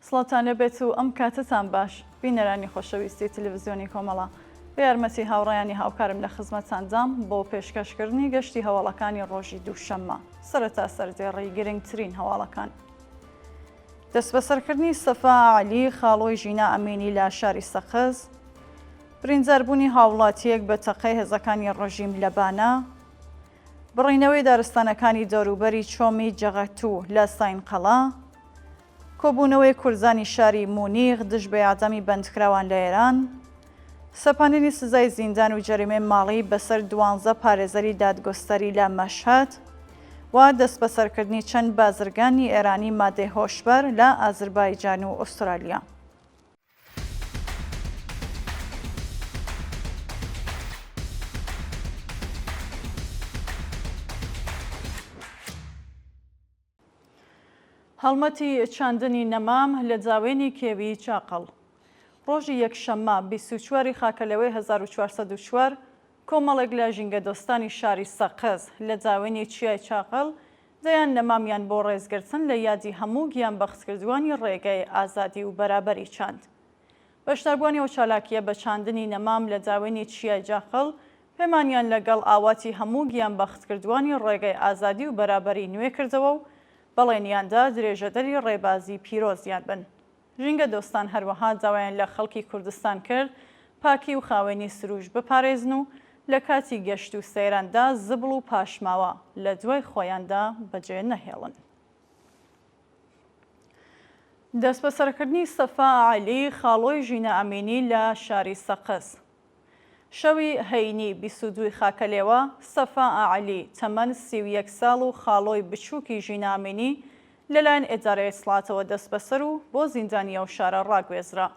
سڵاتان لەبێت و ئەم کاتتان باش بینەرانی خۆشەویستی تەلەڤیزیۆنی کۆمەڵە بە یارمەتی هاوڕێیانی هاوکارم لە خزمەتتاندام بۆ پێشکەشکردنی گەشتی هەواڵەکانی ڕۆژی دووشەممە سەرەتا سەردێڕی گرنگترین هەواڵەکان. دەست بەسەرکردنی سەفا عەلی خاڵۆی ژینا ئەمینی لە شاری سەقز، برینداربوونی هاوڵاتیەک بە تەقەی هێزەکانی ڕژیم لە بانە، بڕینەوەی دارستانەکانی دەوروبەری چۆمی جەغەتوو لە ساینقەڵا، کۆبوونەوەی کورزانی شاری مونیخ دژ بە یادەمی بەندکراوان لە ئێران، سەپاندنی سزای زیندان و جەریمەی ماڵی بەسەر 12 پارێزەری دادگۆستەری لە مەشهەد و دەست بەسەرکردنی چەند بازرگانی ئێرانی مادەی هۆشبەر لە ئازەربایجان و ئوسترالیا. هەڵمەتی چاندنی نەمام لە جاوێنی کێوی چاقەڵ. ڕۆژی یەکشەممە 24 خاکەلەوەی 1404 کۆمەڵێک لە ژینگە دۆستانی شاری سەقز لە جاوێنی چیای چاقەڵ دەیان نەمامیان بۆ ڕێزگرتن لە یادی هەموو گیانبەختکردوانی ڕێگەی ئازادی و بەرابەری چاند. بەشداربوونی ئەو چالاکیە بە چاندنی نەمام لە جاوێنی چیای جاقەڵ پەیمانیان لەگەڵ ئاواتی هەموو گیانبەختکردوانی ڕێگەی ئازادی و بەرابەری نوێ کردەوە و بەڵێنیاندا درێژەدەری ڕێبازی پیرۆزیان بن. ژینگە دۆستان هەروەها داوایان لە خەڵکی کوردستان کرد پاکی و خاوێنی سروش بپارێزن و لە کاتی گەشت و سەیراندا زبڵ و پاشماوە لە دوای خۆیاندا بەجێ نەهێڵن. دەست بەسەرکردنی سەفا عەلی خاڵۆی ژینە ئەمینی لە شاری سەقز. شەوی هەینی 22 خاکەلێوە سەفا عەلی تەمەن 31 ساڵ و خاڵۆی بچووکی ژینە ئەمینی لەلایەن ئێدارەی سڵاتەوە دەست بەسەر و بۆ زیندانی ئەو شارە ڕاگوێزرا.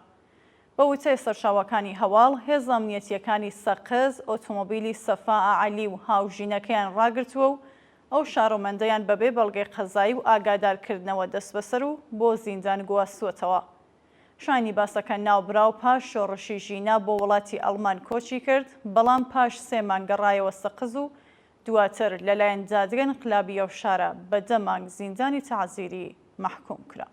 بە وتەی سەرچاوەکانی هەواڵ هێزە ئەمنیەتیەکانی سەقز ئۆتۆمۆبیلی سەفا عەلی و هاوژینەکەیان ڕاگرتووە و ئەو شارۆمەندەیان بەبێ بەڵگەی قەزایی و ئاگادارکردنەوە دەست بەسەر و بۆ زیندان گواستووەتەوە. شانی باسەکە ناوبراو پاش شۆڕشی ژینا بۆ وڵاتی ئەڵمان کۆچی کرد، بەڵام پاش 3 مانگ گەڕایەوە سەقز و دواتر لەلایەن دادگای ئینقلابی ئەو شارە بە 10 مانگ زیندانی تەعزیری مەحکوم کرا.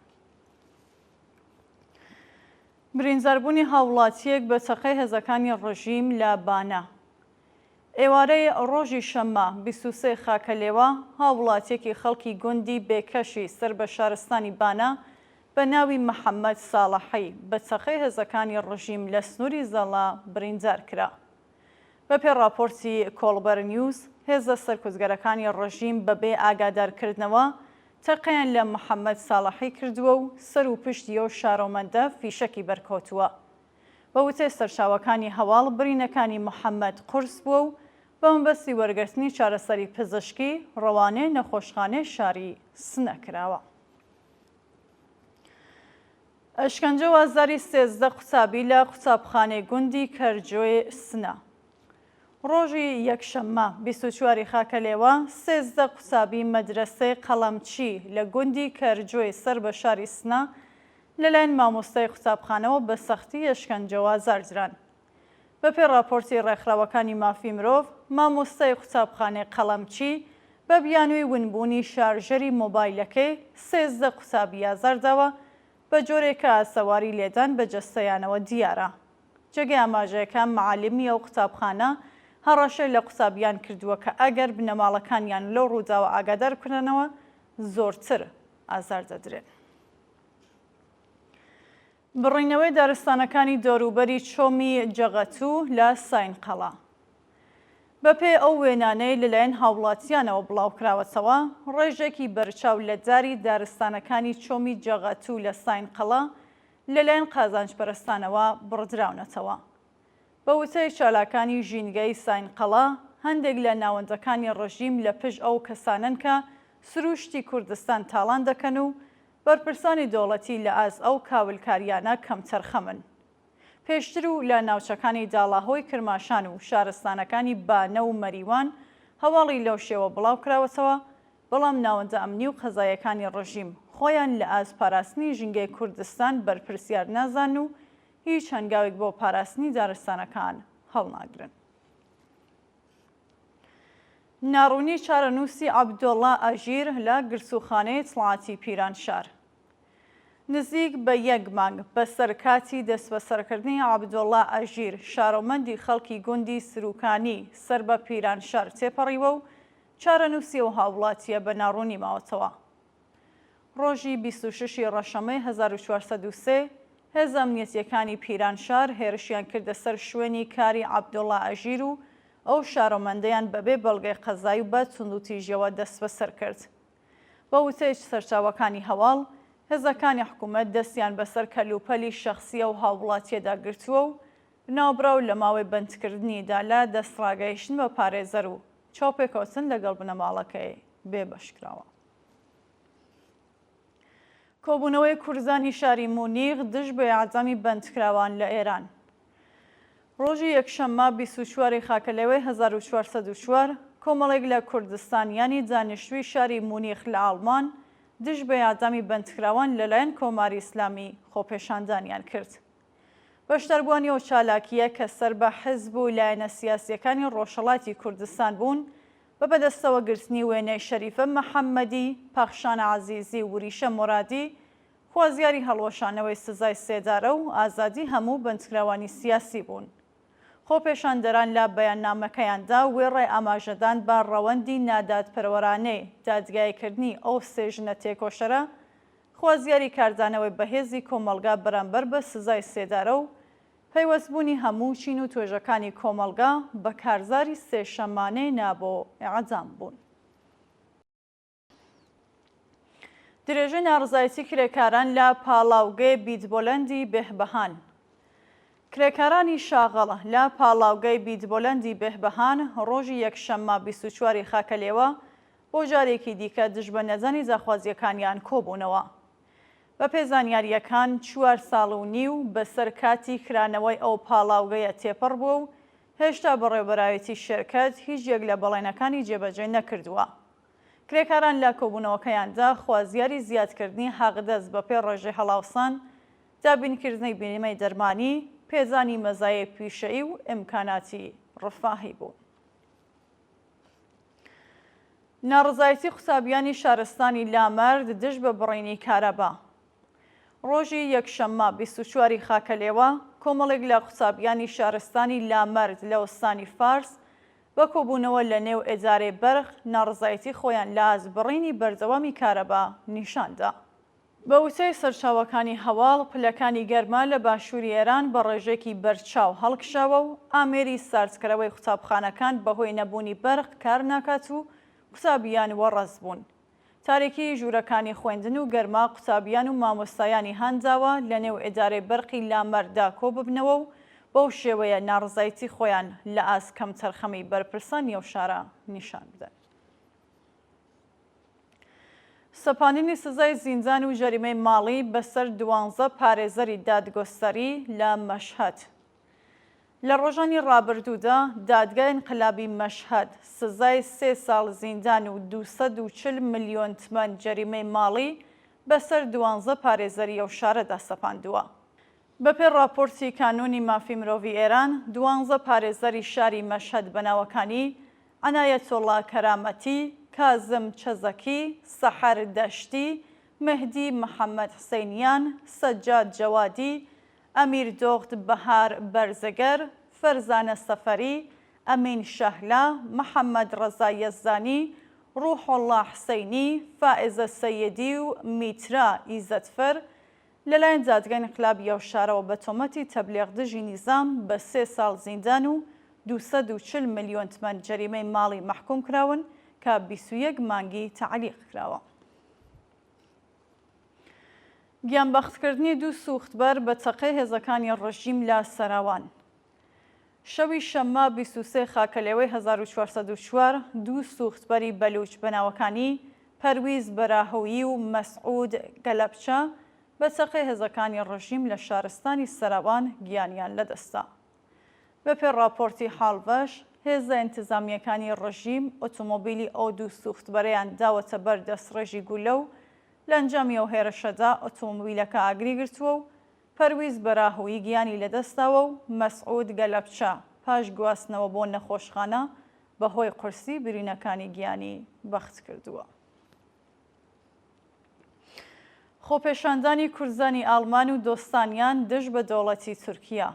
برینداربوونی هاوڵاتیەک بە تەقەی هێزەکانی ڕژیم لە بانە. ئێوارەی ڕۆژی شەممە 23 خاکەلێوە هاوڵاتیەکی خەڵکی گوندی بێکەشی سەر بە شارستانی بانە بە ناوی محەممەد ساڵحی بە تەقەی هێزەکانی ڕژیم لە سنووری زەڵا بریندار کرا. بە پێی راپۆرتی کۆڵبەر نیوز هێزە سەرکوزگەرەکانی ڕژیم بەبێ ئاگادارکردنەوە تەقەیان لە محەممەد ساڵحی کردووە و سەر و پشتی ئەو شارۆمەندە فیشەکی بەرکەوتووە. بە وتەی سەرچاوەکانی هەواڵ برینەکانی محەممەد قورس بووە و بە مەبەستی وەرگرتنی چارەسەری پزیشکی ڕەوانەی نەخۆشخانەی شاری سنە کراوە. ئەشکەنجە و ئازاری 13 قوتابی لە قوتابخانەی گوندی کەرجۆی سنە. ڕۆژی یەکشەممە 24 خاکەلێوە 13 قوتابی مەدرسەی قەڵەمچی لە گوندی کەرجۆی سەر بە شاری سنە لەلایەن مامۆستای قوتابخانەوە بە سەختی ئەشکەنجە و ئازاردران. بە پێی راپۆرتی ڕێکخراوەکانی مافی مرۆڤ مامۆستای قوتابخانەی قەڵەمچی بە بیانووی ونبوونی شارژەری مۆبایلەکەی 13 قوتابی ئازارداوە بە جۆرێکە ئاسەواری لێدان بە جەستەیانەوە دیارە. جێگەی ئاماژەیەکان معالمی ئەو قوتابخانە هەڕەشەی لە قوتابیان کردووە کە ئەگەر بنەماڵەکانیان لەو ڕووداوە ئاگادار بکرێنەوە زۆرتر ئازار دەدرێن. بڕینەوەی دارستانەکانی دەوروبەری چۆمی جەغەتوو لە ساینقەڵا. بەپێی ئەو وێنانەی لەلایەن هاوڵاتیانەوە بڵاوکراوەتەوە ڕێژێکی بەرچاو لە داری دارستانەکانی چۆمی جەغەتوو لە ساینقەڵا لەلایەن قازانجپەرستانەوە بڕدراونەتەوە. بە وتەی چالاکانی ژینگەی ساینقەڵا هەندێک لە ناوەندەکانی ڕژیم لە پشت ئەو کەسانن کە سروشتی کوردستان تاڵان دەکەن و بەرپرسانی دەوڵەتی لە ئاز ئەو کاولکاریانە کەمتەرخەمن. پێشتر و لە ناوچەکانی داڵاهۆی کرماشان و شارستانەکانی بانە و مەریوان هەواڵی لەو شێوە بڵاو کراوەتەوە، بەڵام ناوەندە ئەمنی و قەزایەکانی ڕژیم خۆیان لە ئاز پاراستنی ژینگەی کوردستان بەرپرسیار نازان و هیچ هەنگاوێک بۆ پاراستنی دارستانەکان هەڵناگرن. ناڕوونی چارەنووسی عەبدوڵڵا ئەژیر لە گرسوخانەی دەسەڵاتی پیرانشار. نزیک بە یەک مانگ بەسەر کاتی دەست بەسەرکردنی عەبدوڵڵا ئەژیر شارۆمەندی خەڵکی گوندی سروکانی سەر بە پیرانشار تێپەڕیوە و چارەنووسی و هاوڵاتیە بە ناڕوونی ماوەتەوە. ڕۆژی 26 ڕەشەمەی 1403 هێز ئەمنیەتیەکانی پیرانشار هێرشیان کردە سەر شوێنی کاری عەبدوڵڵا ئەژیر و ئەو شارۆمەندەیان بەبێ بەڵگەی قەزایی و بە توندوتیژیەوە دەست بەسەر کرد. بە وتەی سەرچاوەکانی هەواڵ، هێزەکانی حکوومەت دەستیان بەسەر کەلوپەلی شەخسیە و هاوڵاتیەدا گرتووە و ناوبراو لە ماوەی بەندکردنیدا لە دەستڕاگەیشتن بە پارێزەر و چاوپێکەوتن لەگەڵ بنەماڵەکەی بێبەشکراوە. کۆبوونەوەی کورزانی شاری مونیخ دژ بە ئاعدامی بەندکراوان لە ئێران. ڕۆژی یەکشەممە 24 خاکەلەوەی 1404 کۆمەڵێک لە کوردستانیانی دانیشتووی شاری مونیخ لە ئاڵمان دژ بە ئاعدامی بەندکراوان لەلایەن کۆماری ئیسلامی خۆپێشاندانیان کرد. بەشداربوونی ئەو چالاکیە کە سەر بە حیزب و لایەنە سیاسیەکانی ڕۆژهەڵاتی کوردستان بوون بە بەدەستەوە گرتنی وێنەی شەریفە مەحەممەدی، پاخشانە عەزیزی و وریشە مورادی خوازیاری هەڵوەشانەوەی سزای سێدارە و ئازادی هەموو بەندکراوانی سیاسی بوون. خۆپێشاندەران لە بەیاننامەکەیاندا وێڕێ ئاماژەدان بە ڕەوەندی نادادپەروەرانەی دادگایکردنی ئەو سێ ژنە تێکۆشەرە خوازیاری کاردانەوەی بەهێزی کۆمەڵگا بەرامبەر بە سزای سێدارە و پەیوەستبوونی هەموو چین و توێژەکانی کۆمەڵگا بە کارزاری سێشەمانەی نابۆ ئیعدام بوون. درێژەی ناڕزایەتی کرێکاران لە پاڵاوگەی بیتبۆلەندی بێهبەهان. کرێکارانی شاغەڵە لە پاڵاوگەی بیتبۆلەندی بێهبەهان ڕۆژی یەکشەممە 24 خاکەلێوە بۆ جارێکی دیکە دژ بە نەزانی جاخوازیەکانیان کۆبوونەوە. بە پێزانیاریەکان 4 ساڵ و نیو بەسەر کاتی کرانەوەی ئەو پاڵاوگەیە تێپەڕ بووە و هێشتا بەڕێوەبەراوێتی شێرکەت هیچ یەک لە بەڵێنەکانی جێبەجێ نەکردووە. کرێکاران لە کۆبوونەوەکەیاندا خوازیاری زیادکردنی حەقدەست بە پێ ڕێژەی هەڵاوسان، دابینکردنی بینیمەی دەرمانی، پێزانی مەزایە پیشەیی و ئیمکاناتی ڕفاهی بوو. ناڕزایەتی قوتابیانی شارستانی لامەرد دژ بە بڕینی کارەبا. ڕۆژی یەکشەممە 24 خاکەلێوە کۆمەڵێک لە قوتابیانی شارستانی لامەرد لە وەستانی فارس بە کۆبوونەوە لە نێو ئێجارەی بەرخ ناڕزایەتی خۆیان لە ئازبڕینی بەردەوامی کارەبا نیشاندا. بە وتەی سەرچاوەکانی هەواڵ، پلەکانی گەرما لە باشووری ئێران بە ڕێژێکی بەرچاو هەڵکشاوە و ئامێری ساردکردنەوەی قوتابخانەکان بەهۆی نەبوونی بەرق کار ناکات و قوتابیان وەڕەس بوون. تاریکی ژوورەکانی خوێندن و گەرما قوتابیان و مامۆستایانی هەنداوە لە نێو ئێدارەی بەرقی لامەردا کۆ ببنەوە و بەو شێوەیە ناڕزایەتی خۆیان لە ئاسکەم تەرخەمی بەرپرسان نێو شارە نیشان بدەن. سەپاندنی سزای زیندان و جەریمەی ماڵی بەسەر 12 پارێزەری دادگۆستەری لە مەشهەد. لە ڕۆژانی ڕابردوودا دادگای ئینقلابی مەشهەد سزای 3 ساڵ زیندان و 240 ملیۆن تمەن جەریمەی ماڵی بەسەر 12 پارێزەری ئەو شارەدا سەپاندووە. بەپێ راپۆرتی کانونی مافی مرۆڤی ئێران، 12 پارێزەری شاری مەشهەد بەناوەکانی عنایەتۆڵڵا کەرامەتی، کازم چەزەکی، سەحەر دەشتی، مهدی محەممەد حسەینیان، سەجاد جەوادی، ئەمیر دۆخت بەهار بەرزەگەر، فەرزانە سەفەری، ئەمین شەهلا، محەممەد ڕەزا یەزدانی، ڕوحوڵڵا حسەینی، فائزە سەیدی و میترا ئیزەتفەر لەلایەن دادگای ئینقلابی ئەو شارەوە بە تۆمەتی تەبلیغ دژی نیزام بە 3 ساڵ زیندان و 240 ملیۆن تمەن جەریمەی ماڵی مەحکوم کراون کە 21 مانگی تعلیق کراوە. گیانبەختکردنی 2 سوختبەر بە تەقەی هێزەکانی ڕژیم لە سەراوان. شەوی شەممە 23 خاکەلێوەی 1404 2 سوختبەری بەلوچ بەناوەکانی پەرویز بەراهەویی و مەسعود گەلەبچە بە تەقەی هێزەکانی ڕژیم لە شارستانی سەراوان گیانیان لەدەستا. بەپێ راپۆرتی حاڵڤەش، هێزە ئینتیزامیەکانی ڕژیم ئۆتۆمۆبیلی ئەو 2 سوختبەرەیان داوەتە بەر دەستڕێژی گولە و لە ئەنجامی ئەو هێرشەدا ئۆتۆمۆبیلەکە ئاگری گرتووە و پەرویز بەراهەویی گیانی لەدەستاوە و مەسعود گەلەبچە پاش گواستنەوە بۆ نەخۆشخانە بەهۆی قورسی برینەکانی گیانی بەخت کردووە. خۆپێشاندانی کورزانی ئاڵمان و دۆستانیان دژ بە دەوڵەتی تورکیا.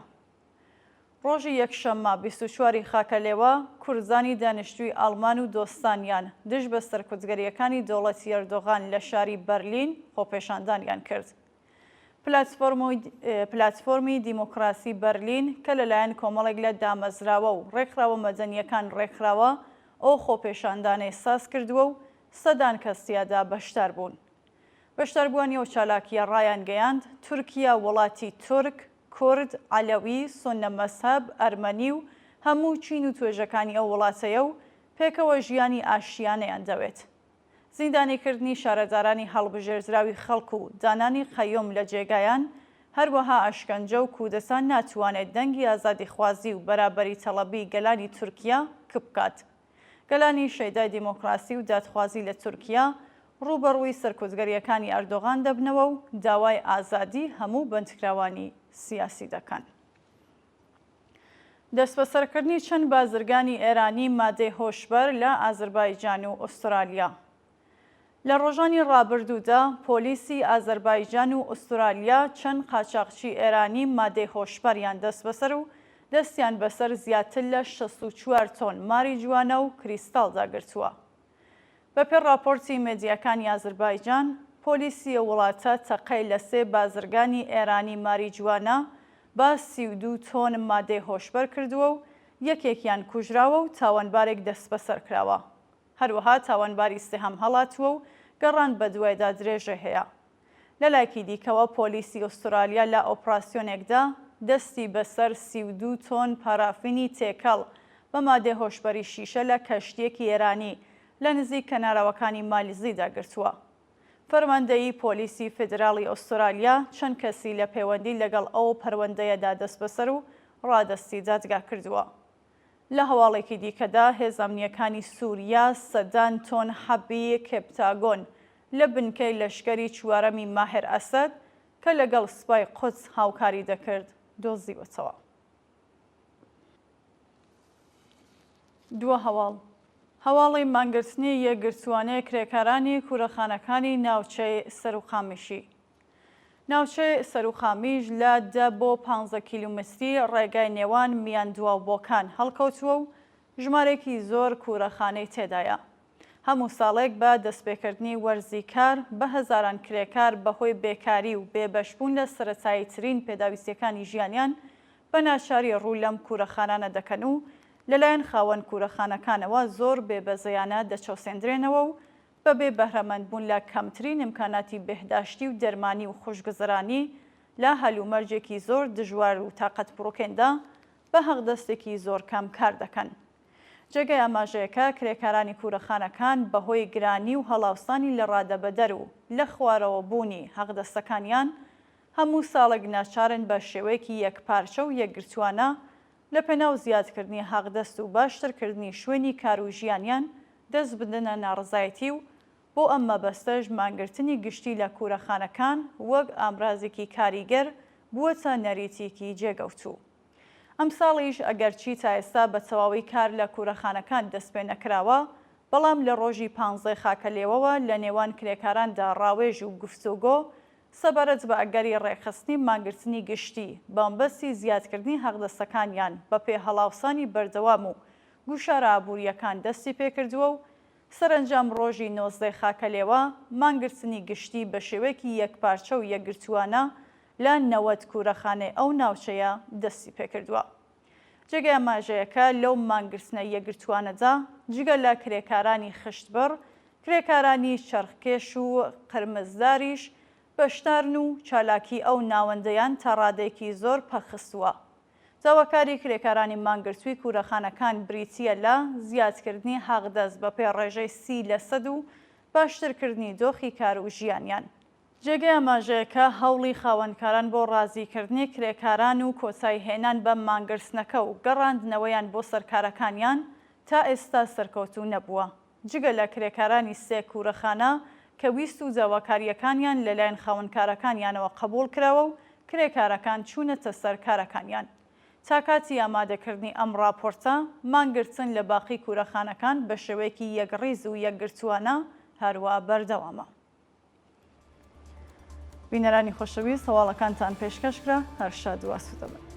ڕۆژی یەکشەممە 24 خاکەلێوە کورزانی دانیشتووی ئاڵمان و دۆستانیان دژ بە سەرکوتگەریەکانی دەوڵەتی ئەردۆغان لە شاری بەرلین خۆپێشاندانیان کرد. پلاتفۆرمی دیموکراسی بەرلین کە لەلایەن کۆمەڵێک لە دامەزراوە و ڕێکخراوە مەدەنیەکان ڕێکخراوە ئەو خۆپێشاندانەی ساز کردووە و سەدان کەس تیادا بەشدار بوون. بەشداربووانی ئەو چالاکیە ڕایان گەیاند تورکیا وڵاتی تورک، کورد، عەلەوی، سونە مەزهەب، ئەرمەنی و هەموو چین و توێژەکانی ئەو وڵاتەیە و پێکەوە ژیانی ئاشتیانەیان دەوێت. زیندانیکردنی شارەدارانی هەڵبژێردراوی خەڵک و دانانی قەیوم لە جێگایان هەروەها ئەشکەنجە و کودەتان ناتوانێت دەنگی ئازادیخوازی و بەرابەری تەڵەبی گەلانی تورکیا کبکات. گەلانی شەیدای دیموکراسی و دادخوازی لە تورکیا ڕوبەڕووی سەرکوتگەریەکانی ئەردۆغان دەبنەوە و داوای ئازادی هەموو بەندکراوانی سیاسی دەکەن. دەستبەسەرکردنی چەند بازرگانی ئێرانی مادەی هۆشبەر لە ئازەربایجان و ئوسترالیا. لە ڕۆژانی ڕابردوودا پۆلیسی ئازەربایجان و ئوسترالیا چەند قاچاقچی ئێرانی مادەی هۆشبەریان دەست بەسەر و دەستیان بەسەر زیاتر لە 64 تۆن ماری جوانە و کریستاڵ داگرتووە. بەپێی راپۆرتی مێدیاکانی ئازەربایجان، پۆلیسی وڵاتە تەقەی لە 3 بازرگانی ئێرانی ماری جوانە با 32 تۆن مادەی هۆشبەر کردووە و یەکێکیان کوژراوە و تاوانبارێک دەست بەسەر کراوە. هەروەها تاوانباری سێهەم هەڵاتووە و گەڕان بە دوایدا درێژە هەیە. لە لایەکی دیکەوە پۆلیسی ئوسترالیا لە ئۆپراسیۆنێکدا دەستی بەسەر 32 تۆن پارافینی تێکەڵ بە مادەی هۆشبەری شیشە لە کەشتیەکی ئێرانی لە نزیک کەناراوەکانی مالیزیدا گرتووە. فەرماندەیی پۆلیسی فێدراڵی ئوسترالیا چەند کەسی لە پەیوەندی لەگەڵ ئەو پەروەندەیەدا دەست بەسەر و ڕادەستی دادگا کردووە. لە هەواڵێکی دیکەدا هێز ئەمنیەکانی سووریا سەدان تۆن حەبی کێپتاگۆن لە بنکەی لەشکەری چوارەمی ماهر ئەسەد کە لەگەڵ سوپای قودس هاوکاری دەکرد دۆزیوەتەوە. دووە هەواڵ. هەواڵی مانگرتنی یەکگرتووانەیە کرێکارانی کوورەخانەکانی ناوچەی سەرخامیشی. ناوچەی سەرخامیش لە 10 بۆ 15 کیلومتری ڕێگای نێوان میاندواوبۆکان هەڵکەوتووە و ژمارێکی زۆر کوورەخانەی تێدایە. هەموو ساڵێک بە دەستپێکردنی وەرزی کار بە هەزاران کرێکار بەهۆی بێکاری و بێبەشبوون لە سەرەتاییترین پێداویستیەکانی ژیانیان بە ناچاری ڕوو لەم کوورەخانانە دەکەن و لەلایەن خاوەن کوورەخانەکانەوە زۆر بێبەزەیانە دەچەوسێندرێنەوە و بەبێ بەهرەمەندبوون لە کەمترین ئیمکاناتی بەهداشتی و دەرمانی و خوشکگوزەرانی لە هەلومەرجێکی زۆر دژوار و تاقەت بڕۆکێندا بە هەغدەستێکی زۆر کەم کار دەکەن. جێگەی ئاماژەیەکە کرێکارانی کوورەخانەکان بەهۆی گرانی و هەڵاوسانی لە ڕادەبەدەر و لە خوارەوە بوونی هەغدەستەکانیان هەموو ساڵێک ناچارن بە شێوەیەکی یەکپارچە و یەکگرتووانە لە پێناو زیادکردنی هەغدەست و باشترکردنی شوێنی کار و ژیانیان دەست بدەنە ناڕزایەتی و بۆ ئەم مەبەستەش مانگرتنی گشتی لە کوورەخانەکان وەک ئامرازێکی کاریگەر بووەتە نەریتێکی جێگەوتوو. ئەم ساڵیش ئەگەرچی تا ئێستا بە تەواوی کار لە کوورەخانەکان دەست پێ نەکراوە، بەڵام لە ڕۆژی 15 خاکەلێوەوە لە نێوان کرێکاراندا ڕاوێژ و گفتوگۆ سەبارەت بە ئەگەری ڕێخستنی مانگرتنی گشتی بەمبەستی زیادکردنی هەغدەستەکانیان بە پێ هەڵاوسانی بەردەوام و گوشارە ئابوووریەکان دەستی پێکردووە و سەرنجام ڕۆژی 19 خاکەلێوە مانگرتنی گشتی بە شێوەیەکی یەکپارچە و یەکگرتووانە لە 90 کوورەخانەی ئەو ناوچەیە دەستی پێکردووە. جێگەی ئاماژەیەکە لەو مانگرتنە یەکگرتووانەدا جگە لە کرێکارانی خشتبڕ، کرێکارانی چەرخکێش و قرمزداریش بەشدارن و چالاکی ئەو ناوەندەیان تا ڕادێکی زۆر پەخستووە. داواکاری کرێکارانی مانگرتووی کوورەخانەکان بریتیە لە زیادکردنی هەغدەست بە پێ ڕێژەی 30% و باشترکردنی دۆخی کار و ژیانیان. جێگەی ئاماژەیەکە هەوڵی خاوەنکاران بۆ ڕازیکردنی کرێکاران و کۆتایی هێنان بە مانگرتنەکە و گەڕاندنەوەیان بۆ سەرکارەکانیان تا ئێستا سەرکەوتوو نەبووە. جگە لە کرێکارانی 3 کوورەخانە کە ویست و داواکاریەکانیان لەلایەن خاوەنکارەکانیانەوە قبول کراوە و کرێکارەکان چوونەتە سەر کارەکانیان. تا کاتی ئامادەکردنی ئەم راپۆرتە مانگرتن لە باقی کوورەخانەکان بە شێوەیەکی یەکڕیز و یەکگرتووانە هەروە بەردەوامە. بینەرانی خۆشەویست هەواڵەکانتان پێشکەشکرا هەر شاد و ئاسوودە بن.